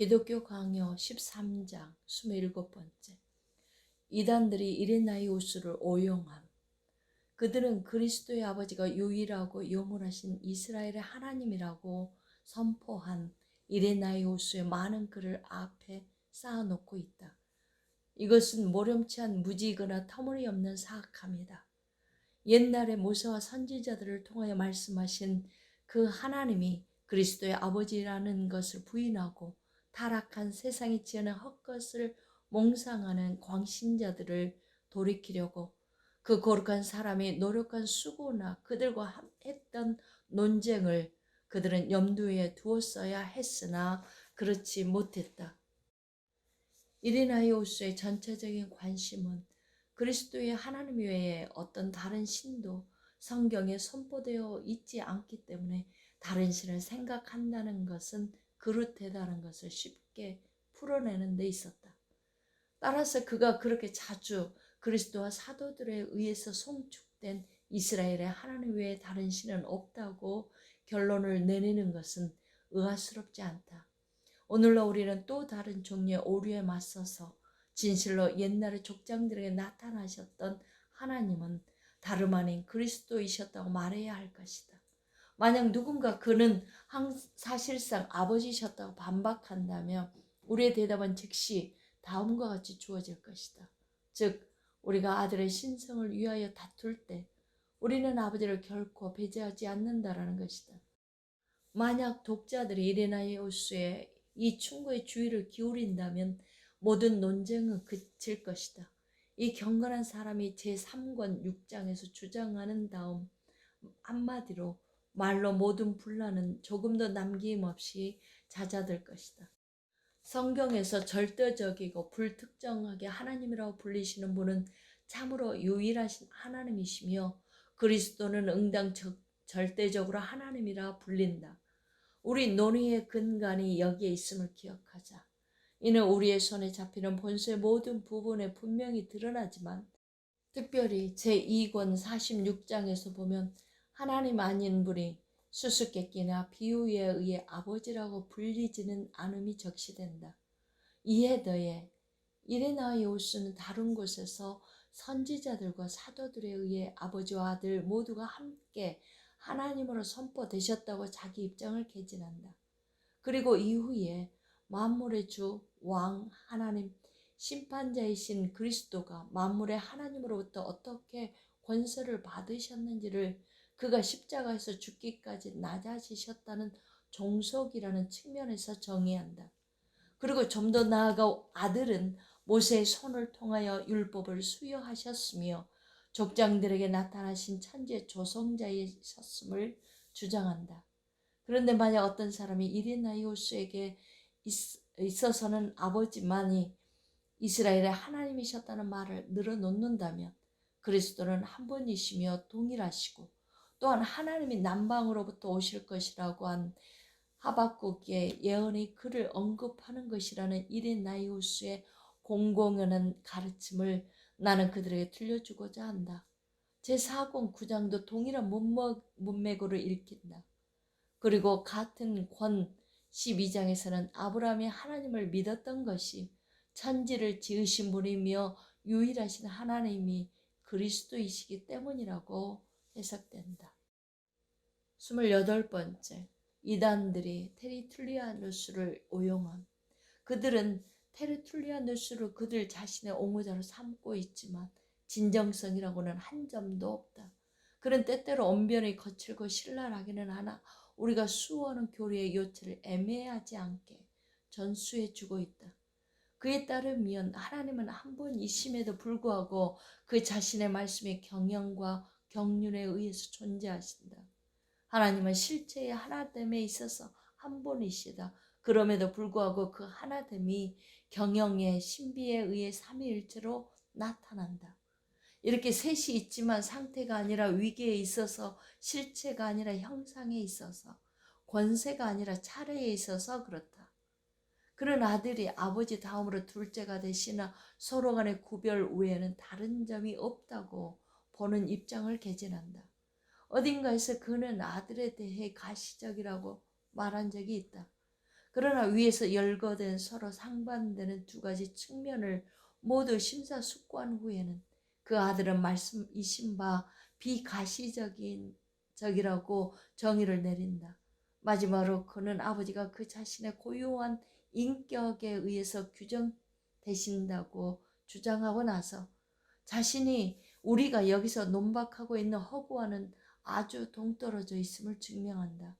기독교 강요 13장 27번째. 이단들이 이레나이오스를 오용함. 그들은 그리스도의 아버지가 유일하고 영원하신 이스라엘의 하나님이라고 선포한 이레나이오스의 많은 글을 앞에 쌓아놓고 있다. 이것은 모렴치한 무지거나 터무니없는 사악함이다. 옛날에 모세와 선지자들을 통하여 말씀하신 그 하나님이 그리스도의 아버지라는 것을 부인하고 타락한 세상이 지어낸 헛것을 몽상하는 광신자들을 돌이키려고 그 거룩한 사람이 노력한 수고나 그들과 했던 논쟁을 그들은 염두에 두었어야 했으나 그렇지 못했다. 이레나이오스의 전체적인 관심은 그리스도의 하나님 외에 어떤 다른 신도 성경에 선포되어 있지 않기 때문에 다른 신을 생각한다는 것은 그릇되다는 것을 쉽게 풀어내는 데 있었다. 따라서 그가 그렇게 자주 그리스도와 사도들에 의해서 송축된 이스라엘의 하나님 외에 다른 신은 없다고 결론을 내리는 것은 의아스럽지 않다. 오늘날 우리는 또 다른 종류의 오류에 맞서서 진실로 옛날의 족장들에게 나타나셨던 하나님은 다름 아닌 그리스도이셨다고 말해야 할 것이다. 만약 누군가 그는 사실상 아버지셨다고 반박한다면 우리의 대답은 즉시 다음과 같이 주어질 것이다. 즉, 우리가 아들의 신성을 위하여 다툴 때 우리는 아버지를 결코 배제하지 않는다라는 것이다. 만약 독자들이 이레나이오스의 이 충고에 주의를 기울인다면 모든 논쟁은 그칠 것이다. 이 경건한 사람이 제3권 6장에서 주장하는 다음 한마디로 말로 모든 분란은 조금도 남김없이 잦아들 것이다. 성경에서 절대적이고 불특정하게 하나님이라고 불리시는 분은 참으로 유일하신 하나님이시며 그리스도는 응당 절대적으로 하나님이라 불린다. 우리 논의의 근간이 여기에 있음을 기억하자. 이는 우리의 손에 잡히는 본서의 모든 부분에 분명히 드러나지만 특별히 제2권 46장에서 보면 하나님 아닌 분이 수수께끼나 비유에 의해 아버지라고 불리지는 않음이 적시된다. 이에 더해 이레나이오스는 다른 곳에서 선지자들과 사도들에 의해 아버지와 아들 모두가 함께 하나님으로 선포되셨다고 자기 입장을 개진한다. 그리고 이후에 만물의 주, 왕, 하나님, 심판자이신 그리스도가 만물의 하나님으로부터 어떻게 권세를 받으셨는지를 그가 십자가에서 죽기까지 낮아지셨다는 종속이라는 측면에서 정의한다. 그리고 좀 더 나아가 아들은 모세의 손을 통하여 율법을 수여하셨으며 족장들에게 나타나신 천지의 조성자이셨음을 주장한다. 그런데 만약 어떤 사람이 이레나이오스에게 있어서는 아버지만이 이스라엘의 하나님이셨다는 말을 늘어놓는다면 그리스도는 한 분이시며 동일하시고 또한 하나님이 남방으로부터 오실 것이라고 한 하박국의 예언의 그를 언급하는 것이라는 이레나이오스의 공공연한 가르침을 나는 그들에게 들려주고자 한다. 제4권 9장도 동일한 문맥으로 읽힌다. 그리고 같은 권 12장에서는 아브라함이 하나님을 믿었던 것이 천지를 지으신 분이며 유일하신 하나님이 그리스도이시기 때문이라고 해석된다. 28번째. 이단들이 테리툴리아누스를 오용함. 그들은 테리툴리아누스를 그들 자신의 옹호자로 삼고 있지만 진정성이라고는 한 점도 없다. 그는 때때로 언변이 거칠고 신랄하기는 하나 우리가 수호하는 교리의 요체를 애매하지 않게 전수해주고 있다. 그에 따르면 하나님은 한 분이심에도 불구하고 그 자신의 말씀의 경영과 경륜에 의해서 존재하신다. 하나님은 실체의 하나됨에 있어서 한 분이시다. 그럼에도 불구하고 그 하나됨이 경영의 신비에 의해 삼위일체로 나타난다. 이렇게 셋이 있지만 상태가 아니라 위계에 있어서 실체가 아니라 형상에 있어서 권세가 아니라 차례에 있어서 그렇다. 그런 아들이 아버지 다음으로 둘째가 되시나 서로 간의 구별 외에는 다른 점이 없다고 보는 입장을 개진한다. 어딘가에서 그는 아들에 대해 가시적이라고 말한 적이 있다. 그러나 위에서 열거된 서로 상반되는 두 가지 측면을 모두 심사숙고한 후에는 그 아들은 말씀이신 바 비가시적인 적이라고 정의를 내린다. 마지막으로 그는 아버지가 그 자신의 고유한 인격에 의해서 규정되신다고 주장하고 나서 자신이 우리가 여기서 논박하고 있는 허구와는 아주 동떨어져 있음을 증명한다.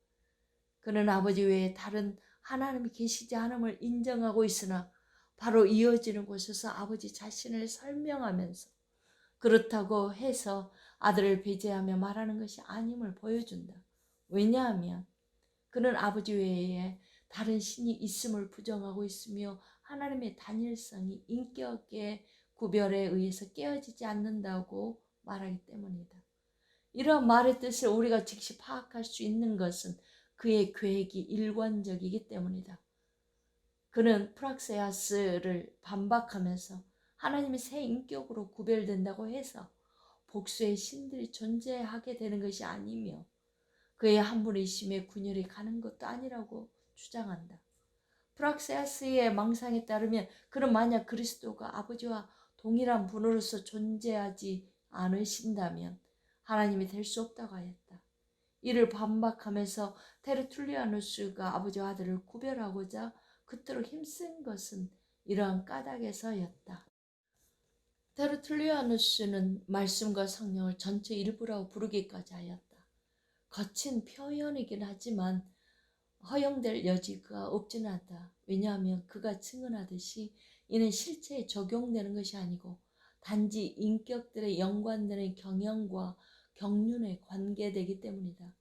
그는 아버지 외에 다른 하나님이 계시지 않음을 인정하고 있으나 바로 이어지는 곳에서 아버지 자신을 설명하면서 그렇다고 해서 아들을 배제하며 말하는 것이 아님을 보여준다. 왜냐하면 그는 아버지 외에 다른 신이 있음을 부정하고 있으며 하나님의 단일성이 인격의 구별에 의해서 깨어지지 않는다고 말하기 때문이다. 이러한 말의 뜻을 우리가 즉시 파악할 수 있는 것은 그의 계획이 일관적이기 때문이다. 그는 프락세아스를 반박하면서 하나님이 새 인격으로 구별된다고 해서 복수의 신들이 존재하게 되는 것이 아니며 그의 한 분이심에 분열이 가는 것도 아니라고 주장한다. 프락세아스의 망상에 따르면 그는 만약 그리스도가 아버지와 동일한 분으로서 존재하지 않으신다면 하나님이 될 수 없다고 하였다. 이를 반박하면서 테르툴리아누스가 아버지와 아들을 구별하고자 그토록 힘쓴 것은 이러한 까닭에서였다. 테르툴리아누스는 말씀과 성령을 전체 일부라고 부르기까지 하였다. 거친 표현이긴 하지만 허용될 여지가 없지는 않다. 왜냐하면 그가 증언하듯이 이는 실체에 적용되는 것이 아니고 단지 인격들의 연관되는 경영과 경륜에 관계되기 때문이다.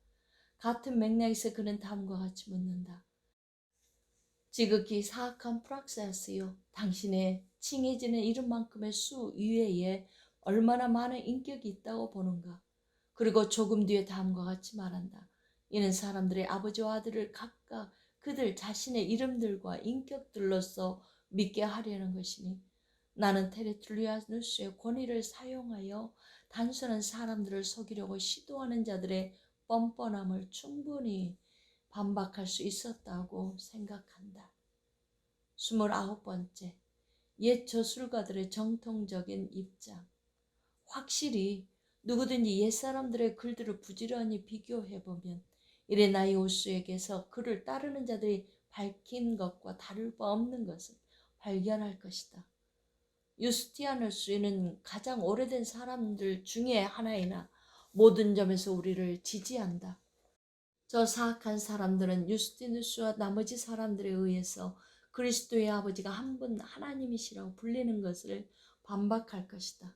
같은 맥락에서 그는 다음과 같이 묻는다. 지극히 사악한 프락세아스요, 당신의 칭해지는 이름만큼의 수 이외에 얼마나 많은 인격이 있다고 보는가. 그리고 조금 뒤에 다음과 같이 말한다. 이는 사람들의 아버지와 아들을 각각 그들 자신의 이름들과 인격들로서 믿게 하려는 것이니 나는 테르툴리아누스의 권위를 사용하여 단순한 사람들을 속이려고 시도하는 자들의 뻔뻔함을 충분히 반박할 수 있었다고 생각한다. 29번째, 옛 저술가들의 정통적인 입장. 확실히 누구든지 옛사람들의 글들을 부지런히 비교해보면 이레나이오스에게서 그를 따르는 자들이 밝힌 것과 다를 바 없는 것을 발견할 것이다. 유스티아누스는 가장 오래된 사람들 중에 하나이나 모든 점에서 우리를 지지한다. 저 사악한 사람들은 유스티누스와 나머지 사람들에 의해서 그리스도의 아버지가 한 분 하나님이시라고 불리는 것을 반박할 것이다.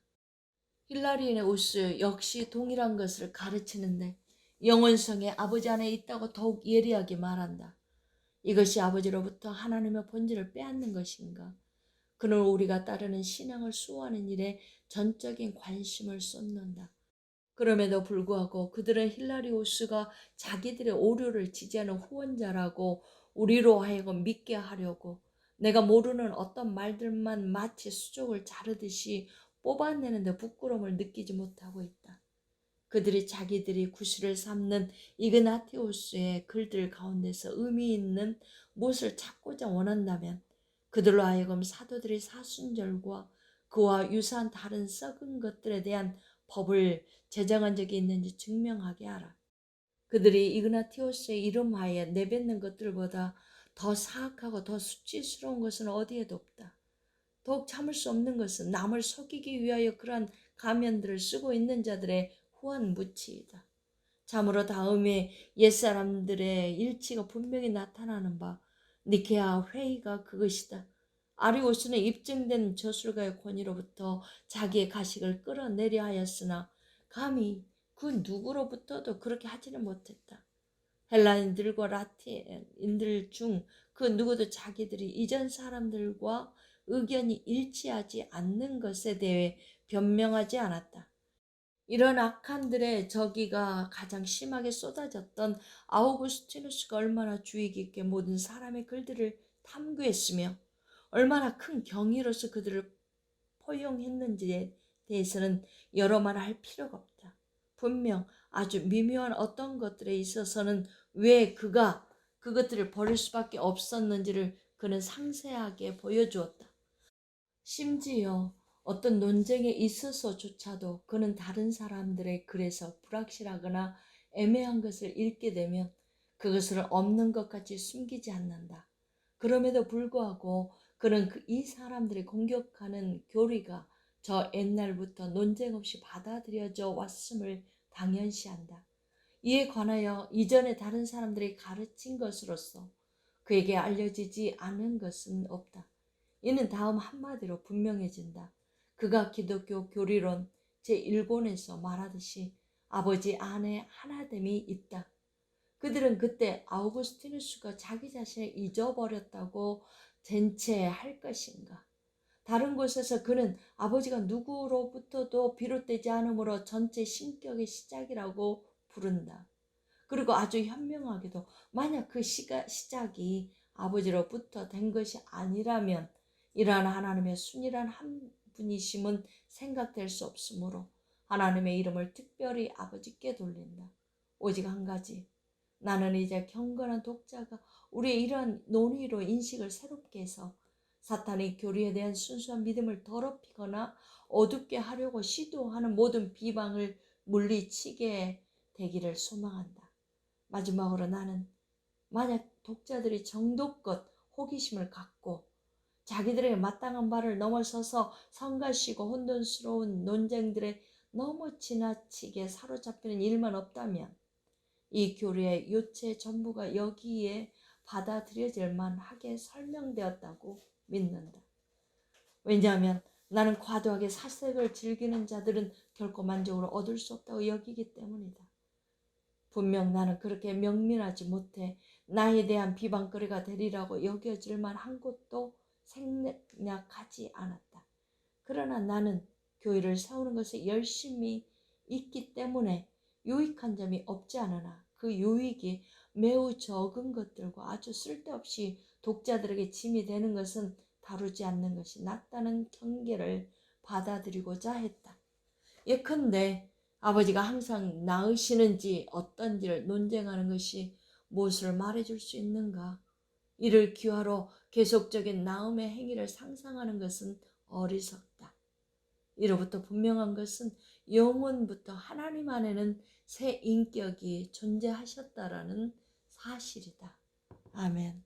힐라리우스 역시 동일한 것을 가르치는데 영원성의 아버지 안에 있다고 더욱 예리하게 말한다. 이것이 아버지로부터 하나님의 본질을 빼앗는 것인가? 그는 우리가 따르는 신앙을 수호하는 일에 전적인 관심을 쏟는다. 그럼에도 불구하고 그들은 힐라리우스가 자기들의 오류를 지지하는 후원자라고 우리로 하여금 믿게 하려고 내가 모르는 어떤 말들만 마치 수족을 자르듯이 뽑아내는데 부끄러움을 느끼지 못하고 있다. 그들이 자기들이 구실을 삼는 이그나티우스의 글들 가운데서 의미 있는 무엇을 찾고자 원한다면 그들로 하여금 사도들의 사순절과 그와 유사한 다른 썩은 것들에 대한 법을 제정한 적이 있는지 증명하게 하라. 그들이 이그나티오스의 이름하에 내뱉는 것들보다 더 사악하고 더 수치스러운 것은 어디에도 없다. 더욱 참을 수 없는 것은 남을 속이기 위하여 그러한 가면들을 쓰고 있는 자들의 후한무치이다. 참으로 다음에 옛사람들의 일치가 분명히 나타나는 바 니케아 회의가 그것이다. 아리오스는 입증된 저술가의 권위로부터 자기의 가식을 끌어내려 하였으나 감히 그 누구로부터도 그렇게 하지는 못했다. 헬라인들과 라틴인들 중 그 누구도 자기들이 이전 사람들과 의견이 일치하지 않는 것에 대해 변명하지 않았다. 이런 악한들의 저기가 가장 심하게 쏟아졌던 아우구스티누스가 얼마나 주의 깊게 모든 사람의 글들을 탐구했으며 얼마나 큰 경위로서 그들을 포용했는지에 대해서는 여러 말 할 필요가 없다. 분명 아주 미묘한 어떤 것들에 있어서는 왜 그가 그것들을 버릴 수밖에 없었는지를 그는 상세하게 보여주었다. 심지어 어떤 논쟁에 있어서조차도 그는 다른 사람들의 글에서 불확실하거나 애매한 것을 읽게 되면 그것을 없는 것 같이 숨기지 않는다. 그럼에도 불구하고 그는 이 사람들이 공격하는 교리가 저 옛날부터 논쟁 없이 받아들여져 왔음을 당연시한다. 이에 관하여 이전에 다른 사람들이 가르친 것으로서 그에게 알려지지 않은 것은 없다. 이는 다음 한마디로 분명해진다. 그가 기독교 교리론 제1권에서 말하듯이 아버지 안에 하나됨이 있다. 그들은 그때 아우구스티누스가 자기 자신을 잊어버렸다고 젠체할 것인가? 다른 곳에서 그는 아버지가 누구로부터도 비롯되지 않으므로 전체 신격의 시작이라고 부른다. 그리고 아주 현명하게도 만약 그 시작이 아버지로부터 된 것이 아니라면 이러한 하나님의 순일한 한 분이심은 생각될 수 없으므로 하나님의 이름을 특별히 아버지께 돌린다. 오직 한 가지, 나는 이제 경건한 독자가 우리의 이러한 논의로 인식을 새롭게 해서 사탄의 교리에 대한 순수한 믿음을 더럽히거나 어둡게 하려고 시도하는 모든 비방을 물리치게 되기를 소망한다. 마지막으로 나는 만약 독자들이 정도껏 호기심을 갖고 자기들에게 마땅한 바를 넘어서서 성가시고 혼돈스러운 논쟁들에 너무 지나치게 사로잡히는 일만 없다면 이 교리의 요체 전부가 여기에 받아들여질 만하게 설명되었다고 믿는다. 왜냐하면 나는 과도하게 사색을 즐기는 자들은 결코 만족을 얻을 수 없다고 여기기 때문이다. 분명 나는 그렇게 명민하지 못해 나에 대한 비방거리가 되리라고 여겨질 만한 곳도 생략하지 않았다. 그러나 나는 교회를 세우는 것에 열심히 있기 때문에 유익한 점이 없지 않으나 그 유익이 매우 적은 것들과 아주 쓸데없이 독자들에게 짐이 되는 것은 다루지 않는 것이 낫다는 경계를 받아들이고자 했다. 예컨대 아버지가 항상 나으시는지 어떤지를 논쟁하는 것이 무엇을 말해줄 수 있는가? 이를 기화로 계속적인 나음의 행위를 상상하는 것은 어리석다. 이로부터 분명한 것은 영원부터 하나님 안에는 새 인격이 존재하셨다라는 사실이다. 아멘.